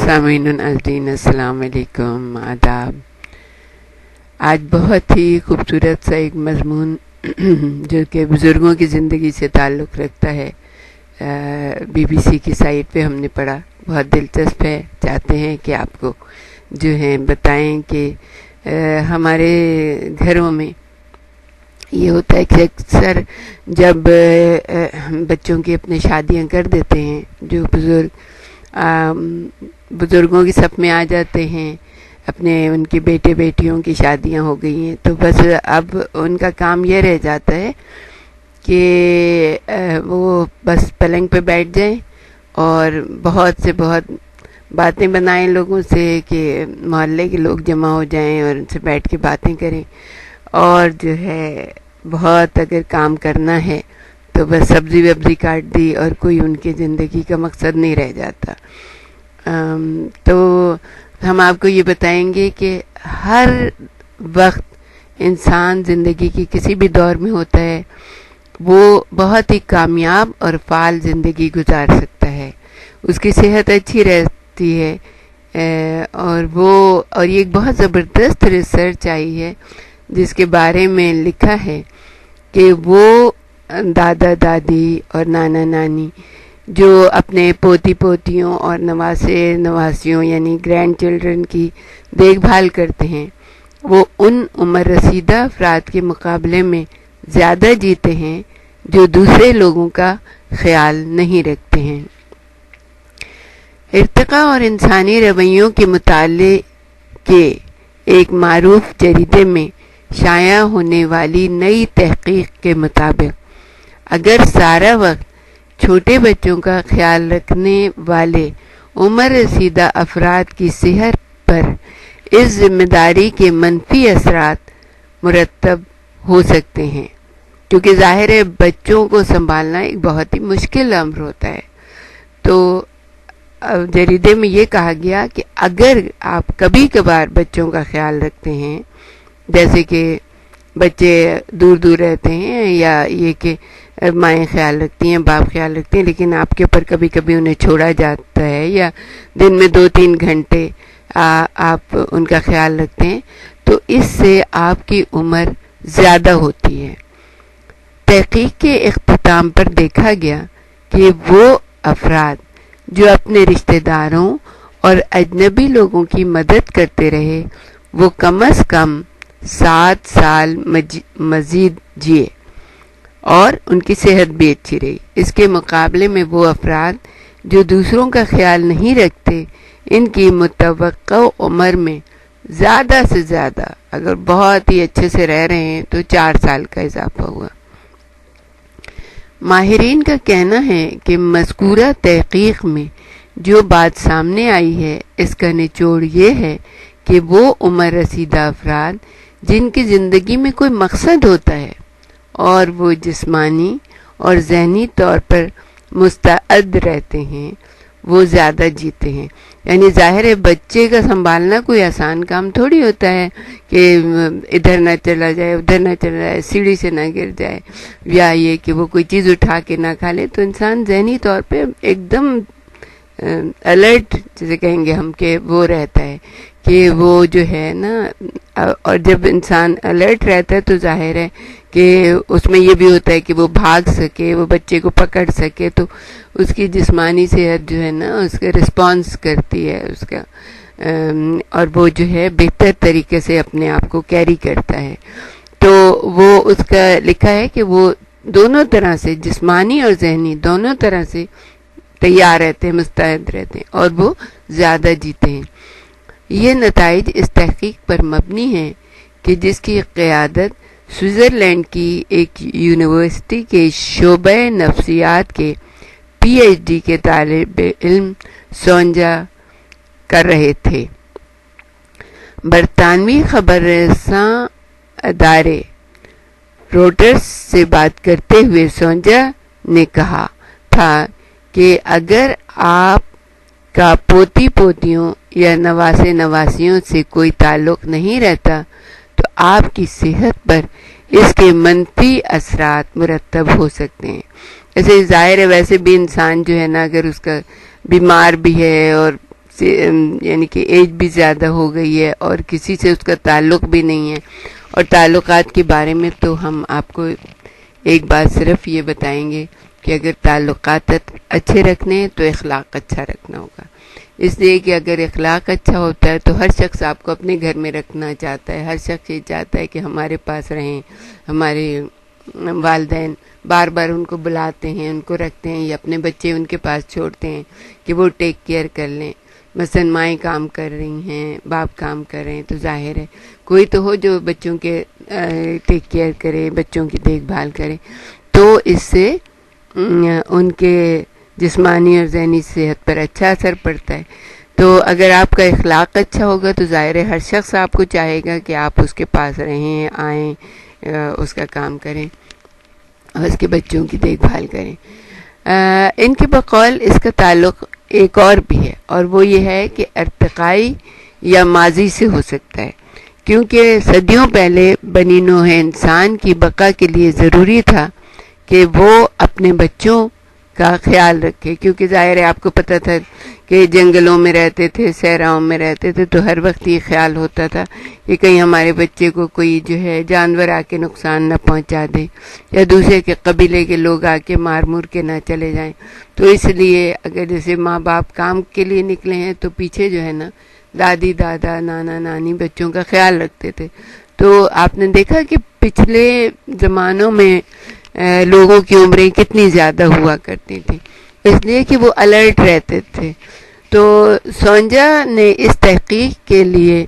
سامعین الدین السلام علیکم، آداب۔ آج بہت ہی خوبصورت سا ایک مضمون جو کہ بزرگوں کی زندگی سے تعلق رکھتا ہے بی بی سی کی سائٹ پہ ہم نے پڑھا، بہت دلچسپ ہے۔ چاہتے ہیں کہ آپ کو جو ہے بتائیں کہ ہمارے گھروں میں یہ ہوتا ہے کہ اکثر جب بچوں کی اپنے شادیاں کر دیتے ہیں، جو بزرگوں کی صف میں آ جاتے ہیں، ان کے بیٹے بیٹیوں کی شادیاں ہو گئی ہیں، تو بس اب ان کا کام یہ رہ جاتا ہے کہ وہ بس پلنگ پہ بیٹھ جائیں اور بہت باتیں بنائیں لوگوں سے، کہ محلے کے لوگ جمع ہو جائیں اور ان سے بیٹھ کے باتیں کریں، اور جو ہے بہت اگر کام کرنا ہے تو بس سبزی وبزی کاٹ دی، اور کوئی ان کی زندگی کا مقصد نہیں رہ جاتا۔ تو ہم آپ کو یہ بتائیں گے کہ ہر وقت انسان زندگی کی کسی بھی دور میں ہوتا ہے، وہ بہت ہی کامیاب اور فعال زندگی گزار سکتا ہے، اس کی صحت اچھی رہتی ہے، اور یہ ایک بہت زبردست ریسرچ آئی ہے جس کے بارے میں لکھا ہے کہ وہ دادا دادی اور نانا نانی جو اپنے پوتی پوتیوں اور نواسے نواسیوں یعنی گرینڈ چلڈرن کی دیکھ بھال کرتے ہیں، وہ ان عمر رسیدہ افراد کے مقابلے میں زیادہ جیتے ہیں جو دوسرے لوگوں کا خیال نہیں رکھتے ہیں۔ ارتقاء اور انسانی رویوں کے مطالعے کے ایک معروف جریدے میں شائع ہونے والی نئی تحقیق کے مطابق اگر سارا وقت چھوٹے بچوں کا خیال رکھنے والے عمر رسیدہ افراد کی صحت پر اس ذمہ داری کے منفی اثرات مرتب ہو سکتے ہیں، کیونکہ ظاہر ہے بچوں کو سنبھالنا ایک بہت ہی مشکل امر ہوتا ہے۔ تو جریدے میں یہ کہا گیا کہ اگر آپ کبھی کبھار بچوں کا خیال رکھتے ہیں، جیسے کہ بچے دور دور رہتے ہیں، یا یہ کہ مائیں خیال رکھتی ہیں، باپ خیال رکھتے ہیں، لیکن آپ کے اوپر کبھی کبھی انہیں چھوڑا جاتا ہے، یا دن میں 2-3 گھنٹے آپ ان کا خیال رکھتے ہیں، تو اس سے آپ کی عمر زیادہ ہوتی ہے۔ تحقیق کے اختتام پر دیکھا گیا کہ وہ افراد جو اپنے رشتہ داروں اور اجنبی لوگوں کی مدد کرتے رہے، وہ کم از کم 7 سال مزید جیے اور ان کی صحت بھی اچھی رہی۔ اس کے مقابلے میں وہ افراد جو دوسروں کا خیال نہیں رکھتے، ان کی متوقع عمر میں زیادہ سے زیادہ، اگر بہت ہی اچھے سے رہ رہے ہیں تو 4 سال کا اضافہ ہوا۔ ماہرین کا کہنا ہے کہ مذکورہ تحقیق میں جو بات سامنے آئی ہے، اس کا نچوڑ یہ ہے کہ وہ عمر رسیدہ افراد جن کی زندگی میں کوئی مقصد ہوتا ہے اور وہ جسمانی اور ذہنی طور پر مستعد رہتے ہیں، وہ زیادہ جیتے ہیں۔ یعنی ظاہر ہے بچے کا سنبھالنا کوئی آسان کام تھوڑی ہوتا ہے کہ ادھر نہ چلا جائے ادھر نہ چلا جائے، سیڑھی سے نہ گر جائے، یا یہ کہ وہ کوئی چیز اٹھا کے نہ کھا لے، تو انسان ذہنی طور پہ ایک دم الرٹ جسے کہیں گے ہم کہ وہ رہتا ہے کہ وہ جو ہے نا، اور جب انسان الرٹ رہتا ہے تو ظاہر ہے کہ اس میں یہ بھی ہوتا ہے کہ وہ بھاگ سکے، وہ بچے کو پکڑ سکے، تو اس کی جسمانی صحت جو ہے نا اس کا رسپانس کرتی ہے اس کا، اور وہ جو ہے بہتر طریقے سے اپنے آپ کو کیری کرتا ہے۔ تو وہ اس کا لکھا ہے کہ وہ دونوں طرح سے، جسمانی اور ذہنی دونوں طرح سے تیار رہتے ہیں، مستعد رہتے ہیں، اور وہ زیادہ جیتے ہیں۔ یہ نتائج اس تحقیق پر مبنی ہیں کہ جس کی قیادت سوئٹزرلینڈ کی ایک یونیورسٹی کے شعبہ نفسیات کے پی ایچ ڈی کے طالب علم سونجا کر رہے تھے۔ برطانوی خبر رساں ادارے روٹرز سے بات کرتے ہوئے سونجا نے کہا تھا کہ اگر آپ کا پوتی پوتیوں یا نواسے نواسیوں سے کوئی تعلق نہیں رہتا تو آپ کی صحت پر اس کے منفی اثرات مرتب ہو سکتے ہیں۔ ایسے ظاہر ہے ویسے بھی انسان جو ہے نا، اگر اس کا بیمار بھی ہے اور یعنی کہ ایج بھی زیادہ ہو گئی ہے اور کسی سے اس کا تعلق بھی نہیں ہے. اور تعلقات کے بارے میں تو ہم آپ کو ایک بات صرف یہ بتائیں گے کہ اگر تعلقات اچھے رکھنے ہیں تو اخلاق اچھا رکھنا ہوگا. اس لیے کہ اگر اخلاق اچھا ہوتا ہے تو ہر شخص آپ کو اپنے گھر میں رکھنا چاہتا ہے. ہر شخص یہ چاہتا ہے کہ ہمارے پاس رہیں. ہمارے والدین بار بار ان کو بلاتے ہیں, ان کو رکھتے ہیں, یا اپنے بچے ان کے پاس چھوڑتے ہیں کہ وہ ٹیک کیئر کر لیں. مثلا مائیں کام کر رہی ہیں, باپ کام کر رہے ہیں, تو ظاہر ہے کوئی تو ہو جو بچوں کے ٹیک کیئر کرے, بچوں کی دیکھ بھال کرے. تو اس سے ان کے جسمانی اور ذہنی صحت پر اچھا اثر پڑتا ہے. تو اگر آپ کا اخلاق اچھا ہوگا تو ظاہر ہے ہر شخص آپ کو چاہے گا کہ آپ اس کے پاس رہیں, آئیں, اس کا کام کریں اور اس کے بچوں کی دیکھ بھال کریں. ان کے بقول اس کا تعلق ایک اور بھی ہے, اور وہ یہ ہے کہ ارتقائی یا ماضی سے ہو سکتا ہے, کیونکہ صدیوں پہلے بنی نوح انسان کی بقا کے لیے ضروری تھا کہ وہ اپنے بچوں کا خیال رکھے. کیونکہ ظاہر ہے آپ کو پتہ تھا کہ جنگلوں میں رہتے تھے, صحراؤں میں رہتے تھے, تو ہر وقت یہ خیال ہوتا تھا کہ کہیں ہمارے بچے کو کوئی جو ہے جانور آ کے نقصان نہ پہنچا دے, یا دوسرے کے قبیلے کے لوگ آ کے مار مور کے نہ چلے جائیں. تو اس لیے اگر جیسے ماں باپ کام کے لیے نکلے ہیں تو پیچھے جو ہے نا دادی دادا نانا نانی بچوں کا خیال رکھتے تھے. تو آپ نے دیکھا کہ پچھلے زمانوں میں لوگوں کی عمریں کتنی زیادہ ہوا کرتی تھیں, اس لیے کہ وہ الرٹ رہتے تھے. تو سونجا نے اس تحقیق کے لیے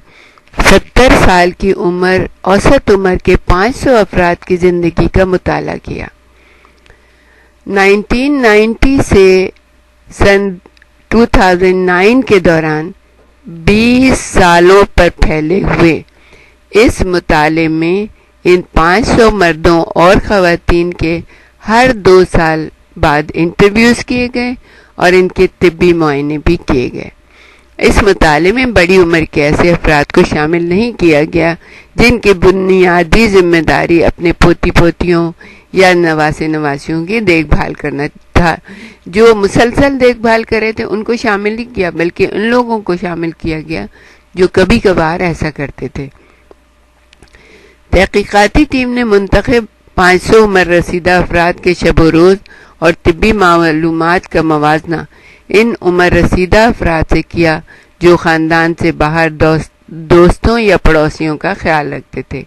70 سال کی عمر, اوسط عمر کے 500 افراد کی زندگی کا مطالعہ کیا. 1990 سے سن 2009 کے دوران 20 سالوں پر پھیلے ہوئے اس مطالعے میں ان 500 مردوں اور خواتین کے ہر 2 سال بعد انٹرویوز کیے گئے اور ان کے طبی معائنے بھی کیے گئے. اس مطالعے میں بڑی عمر کے ایسے افراد کو شامل نہیں کیا گیا جن کی بنیادی ذمہ داری اپنے پوتی پوتیوں یا نواسے نواسیوں کی دیکھ بھال کرنا تھا. جو مسلسل دیکھ بھال کرے تھے ان کو شامل نہیں کیا, بلکہ ان لوگوں کو شامل کیا گیا جو کبھی کبھار ایسا کرتے تھے. تحقیقاتی ٹیم نے منتخب 500 عمر رسیدہ افراد کے شب و روز اور طبی معلومات کا موازنہ ان عمر رسیدہ افراد سے کیا جو خاندان سے باہر دوستوں یا پڑوسیوں کا خیال رکھتے تھے.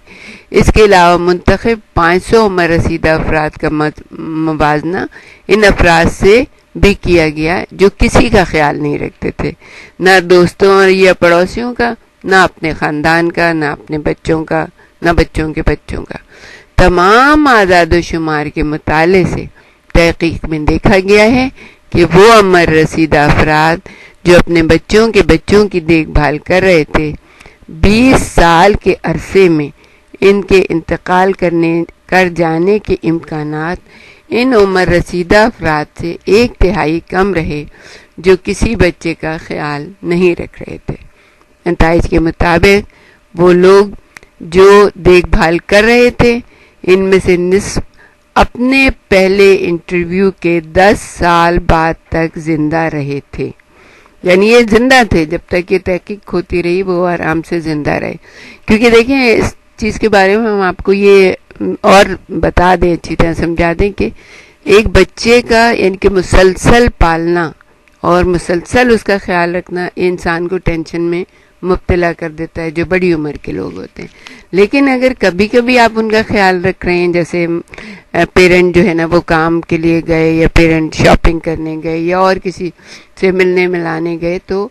اس کے علاوہ منتخب 500 عمر رسیدہ افراد کا موازنہ ان افراد سے بھی کیا گیا جو کسی کا خیال نہیں رکھتے تھے, نہ دوستوں یا پڑوسیوں کا, نہ اپنے خاندان کا, نہ اپنے بچوں کا, نہ بچوں کے بچوں کا. تمام اعداد و شمار کے مطالعے سے تحقیق میں دیکھا گیا ہے کہ وہ عمر رسیدہ افراد جو اپنے بچوں کی دیکھ بھال کر رہے تھے, 20 سال کے عرصے میں ان کے انتقال کر جانے کے امکانات ان عمر رسیدہ افراد سے 1/3 کم رہے جو کسی بچے کا خیال نہیں رکھ رہے تھے. نتائج کے مطابق وہ لوگ جو دیکھ بھال کر رہے تھے ان میں سے نصف اپنے پہلے انٹرویو کے 10 سال بعد تک زندہ رہے تھے. یعنی یہ زندہ تھے جب تک یہ تحقیق ہوتی رہی, وہ آرام سے زندہ رہے. کیونکہ دیکھیں اس چیز کے بارے میں ہم آپ کو یہ اور بتا دیں, اچھی طرح سمجھا دیں کہ ایک بچے کا یعنی کہ مسلسل پالنا اور مسلسل اس کا خیال رکھنا انسان کو ٹینشن میں مبتلا کر دیتا ہے جو بڑی عمر کے لوگ ہوتے ہیں. لیکن اگر کبھی کبھی آپ ان کا خیال رکھ رہے ہیں, جیسے پیرنٹ جو ہے نا وہ کام کے لیے گئے, یا پیرنٹ شاپنگ کرنے گئے, یا اور کسی سے ملنے ملانے گئے, تو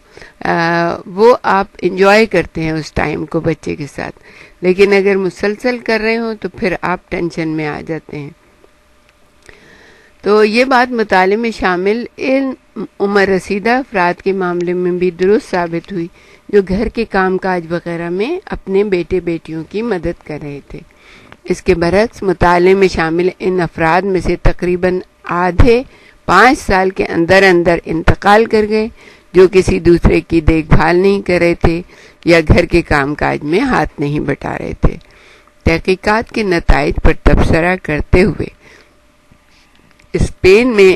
وہ آپ انجوائے کرتے ہیں اس ٹائم کو بچے کے ساتھ. لیکن اگر مسلسل کر رہے ہوں تو پھر آپ ٹینشن میں آ جاتے ہیں. تو یہ بات مطالعے میں شامل ان عمر رسیدہ افراد کے معاملے میں بھی درست ثابت ہوئی جو گھر کے کام کاج وغیرہ میں اپنے بیٹے بیٹیوں کی مدد کر رہے تھے. اس کے برعکس مطالعے میں شامل ان افراد میں سے تقریباً آدھے 5 سال کے اندر انتقال کر گئے جو کسی دوسرے کی دیکھ بھال نہیں کر رہے تھے یا گھر کے کام کاج میں ہاتھ نہیں بٹا رہے تھے. تحقیقات کے نتائج پر تبصرہ کرتے ہوئے اسپین میں